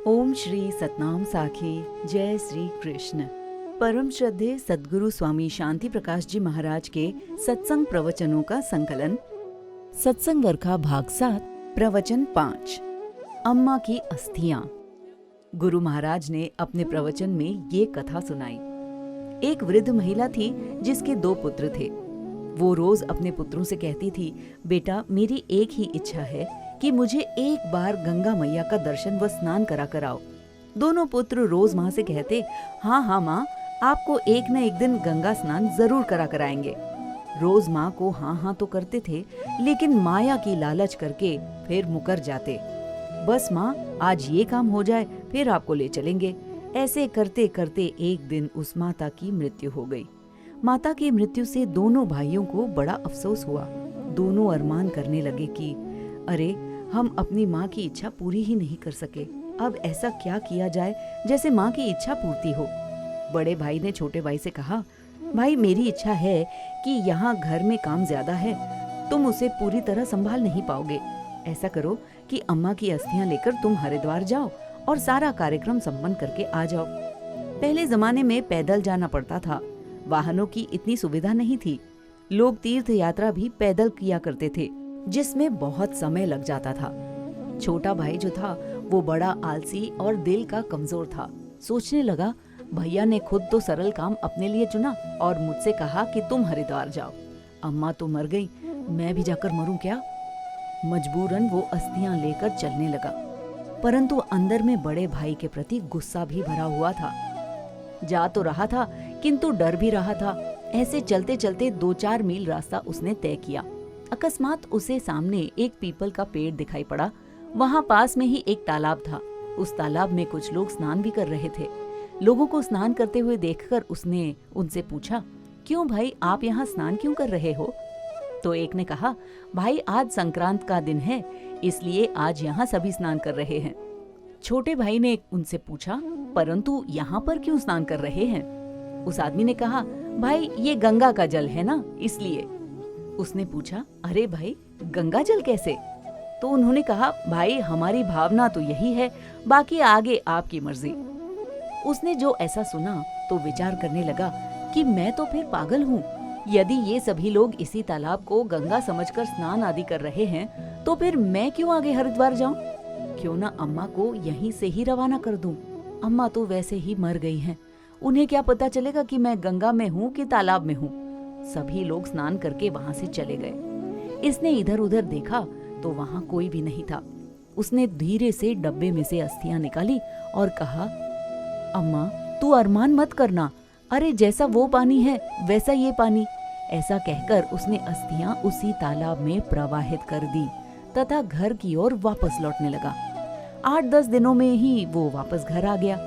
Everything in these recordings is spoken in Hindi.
ओम श्री सतनाम साखी। जय श्री कृष्ण। परम श्रद्धेय सद्गुरु स्वामी शांति प्रकाश जी महाराज के सत्संग प्रवचनों का संकलन। सत्संग वर्खा भाग 7, प्रवचन 5। अम्मा की अस्थियां। गुरु महाराज ने अपने प्रवचन में ये कथा सुनाई। एक वृद्ध महिला थी जिसके 2 पुत्र थे। वो रोज अपने पुत्रों से कहती थी, बेटा मेरी एक ही इच्छा है कि मुझे एक बार गंगा मैया का दर्शन व स्नान करा कर आओ। दोनों पुत्र रोज माँ से कहते, हाँ माँ, आपको एक न एक दिन गंगा स्नान जरूर करा कर आएंगे। रोज माँ को हाँ तो करते थे, लेकिन माया की लालच करके फिर मुकर जाते। बस माँ, आज ये काम हो जाए फिर आपको ले चलेंगे। ऐसे करते करते एक दिन उस माता की मृत्यु हो गई। माता की मृत्यु से दोनों भाइयों को बड़ा अफसोस हुआ। दोनों अरमान करने लगे कि अरे, हम अपनी माँ की इच्छा पूरी ही नहीं कर सके। अब ऐसा क्या किया जाए जैसे माँ की इच्छा पूर्ति हो। बड़े भाई ने छोटे भाई से कहा, भाई मेरी इच्छा है कि यहाँ घर में काम ज्यादा है, तुम उसे पूरी तरह संभाल नहीं पाओगे। ऐसा करो कि अम्मा की अस्थियां लेकर तुम हरिद्वार जाओ और सारा कार्यक्रम संपन्न करके आ जाओ। पहले जमाने में पैदल जाना पड़ता था, वाहनों की इतनी सुविधा नहीं थी। लोग तीर्थ यात्रा भी पैदल किया करते थे, जिसमें बहुत समय लग जाता था। छोटा भाई जो था वो बड़ा आलसी और दिल का कमजोर था। सोचने लगा, भैया ने खुद तो सरल काम अपने लिए चुना और मुझसे कहा कि तुम हरिद्वार जाओ। अम्मा तो मर गई, मैं भी जाकर मरूं क्या? मजबूरन वो अस्थियां लेकर चलने लगा, परंतु अंदर में बड़े भाई के प्रति गुस्सा भी भरा हुआ था। जा तो रहा था किंतु डर भी रहा था। ऐसे चलते चलते 2-4 मील रास्ता उसने तय किया। अकस्मात उसे सामने एक पीपल का पेड़ दिखाई पड़ा। वहाँ पास में ही एक तालाब था। उस तालाब में कुछ लोग स्नान भी कर रहे थे। लोगों को स्नान करते हुए देखकर उसने उनसे पूछा, क्यों भाई, आप यहाँ स्नान क्यों कर रहे हो? तो एक ने कहा, भाई आज संक्रांत का दिन है, इसलिए आज यहाँ सभी स्नान कर रहे हैं। छोटे भाई ने उनसे पूछा, परंतु यहाँ पर क्यों स्नान कर रहे हैं? उस आदमी ने कहा, भाई ये गंगा का जल है ना, इसलिए। उसने पूछा, अरे भाई गंगा जल कैसे? तो उन्होंने कहा, भाई हमारी भावना तो यही है, बाकी आगे आपकी मर्जी। उसने जो ऐसा सुना तो विचार करने लगा कि मैं तो फिर पागल हूँ। यदि ये सभी लोग इसी तालाब को गंगा समझकर स्नान आदि कर रहे हैं, तो फिर मैं क्यों आगे हरिद्वार जाऊं? क्यों ना अम्मा को यहीं से ही रवाना कर दूं। अम्मा तो वैसे ही मर गई हैं, उन्हें क्या पता चलेगा कि मैं गंगा में हूँ कि तालाब में हूँ। सभी लोग स्नान करके वहां से चले गए। इसने इधर उधर देखा तो वहां कोई भी नहीं था। उसने धीरे से डब्बे में से अस्थियां निकाली और कहा, अम्मा तू अरमान मत करना, अरे जैसा वो पानी है वैसा ये पानी। ऐसा कहकर उसने अस्थियां उसी तालाब में प्रवाहित कर दी तथा घर की ओर वापस लौटने लगा। 8-10 दिनों में ही वो वापस घर आ गया।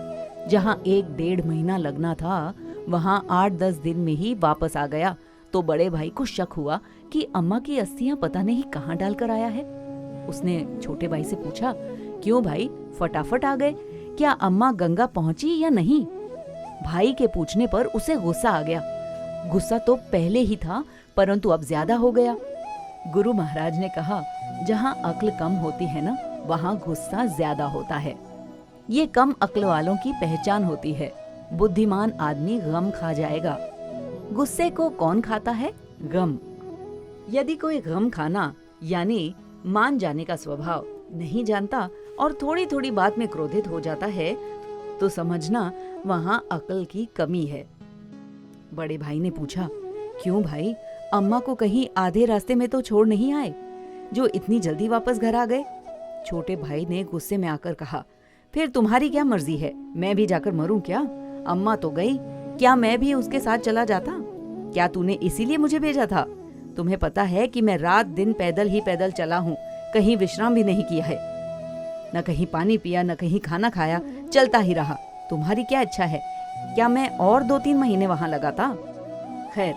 जहाँ 1-1.5 महीना लगना था, वहाँ 8-10 दिन में ही वापस आ गया। तो बड़े भाई को शक हुआ कि अम्मा की अस्थियां पता नहीं कहाँ डालकर आया है। उसने छोटे भाई से पूछा, क्यों भाई फटाफट आ गए, क्या अम्मा गंगा पहुंची या नहीं? भाई के पूछने पर उसे गुस्सा आ गया। गुस्सा तो पहले ही था, परंतु अब ज्यादा हो गया। गुरु महाराज ने कहा, जहाँ अक्ल कम होती है ना, वहाँ गुस्सा ज्यादा होता है। ये कम अक्ल वालों की पहचान होती है। बुद्धिमान आदमी गम खा जाएगा। गुस्से को कौन खाता है? गम। यदि कोई गम खाना यानी मान जाने का स्वभाव नहीं जानता और थोड़ी थोड़ी बात में क्रोधित हो जाता है, तो समझना वहाँ अक्ल की कमी है। बड़े भाई ने पूछा, क्यों भाई, अम्मा को कहीं आधे रास्ते में तो छोड़ नहीं आए, जो इतनी जल्दी वापस घर आ गए? छोटे भाई ने गुस्से में आकर कहा, फिर तुम्हारी क्या मर्जी है, मैं भी जाकर मरूं क्या? अम्मा तो गई, क्या मैं भी उसके साथ चला जाता? क्या तूने इसीलिए मुझे भेजा था? तुम्हें पता है कि मैं रात दिन पैदल ही पैदल चला हूँ, कहीं विश्राम भी नहीं किया है, न कहीं पानी पिया, न कहीं खाना खाया, चलता ही रहा। तुम्हारी क्या इच्छा है? क्या मैं और 2-3 महीने वहां लगाता? खैर,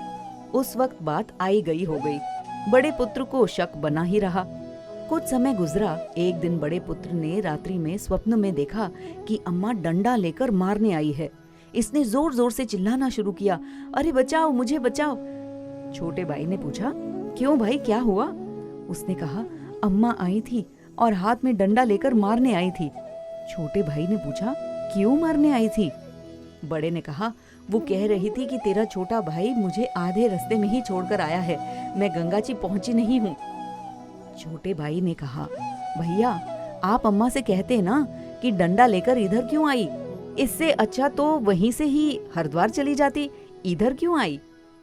उस वक्त बात आई गई हो गई। बड़े पुत्र को शक बना ही रहा। कुछ समय गुजरा। एक दिन बड़े पुत्र ने रात्रि में स्वप्न में देखा कि अम्मा डंडा लेकर मारने आई है। इसने जोर जोर से चिल्लाना शुरू किया, अरे बचाओ, मुझे बचाओ। छोटे भाई ने पूछा, क्यों भाई, क्या हुआ? उसने कहा, अम्मा आई थी और हाथ में डंडा लेकर मारने आई थी। छोटे भाई ने पूछा, क्यों मारने आई थी? बड़े ने कहा, वो कह रही थी कि तेरा छोटा भाई मुझे आधे रास्ते में ही छोड़कर आया है, मैं गंगा जी पहुंची नहीं हूँ। छोटे भाई ने कहा, भैया आप अम्मा से कहते ना कि डंडा लेकर इधर क्यों आई, इससे अच्छा तो वहीं से ही हरिद्वार चली जाती, इधर क्यों आई?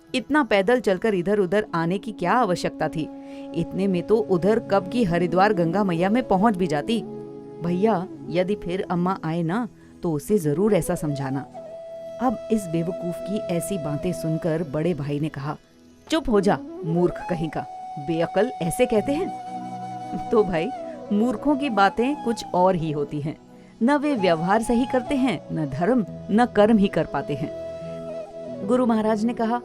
इतना पैदल चलकर इधर उधर आने की क्या आवश्यकता थी? इतने में तो उधर कब की हरिद्वार गंगा मैया में पहुंच भी जाती। भैया यदि फिर अम्मा आए ना तो उसे जरूर ऐसा समझाना। अब इस बेवकूफ की ऐसी बातें सुनकर बड़े भाई ने कहा, चुप हो जा मूर्ख कहीं का, बेअकल ऐसे कहते हैं? तो भाई मूर्खों की बातें कुछ और ही होती हैं, न वे व्यवहार सही करते हैं, न धर्म न कर्म ही कर पाते हैं। गुरु महाराज ने कहा,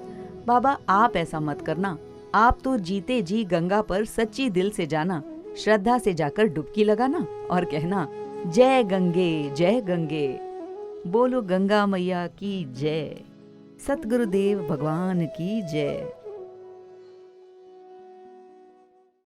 बाबा आप ऐसा मत करना, आप तो जीते जी गंगा पर सच्ची दिल से जाना, श्रद्धा से जाकर डुबकी लगाना और कहना, जय गंगे जय गंगे, बोलो गंगा मैया की जय, सतगुरुदेव भगवान की जय।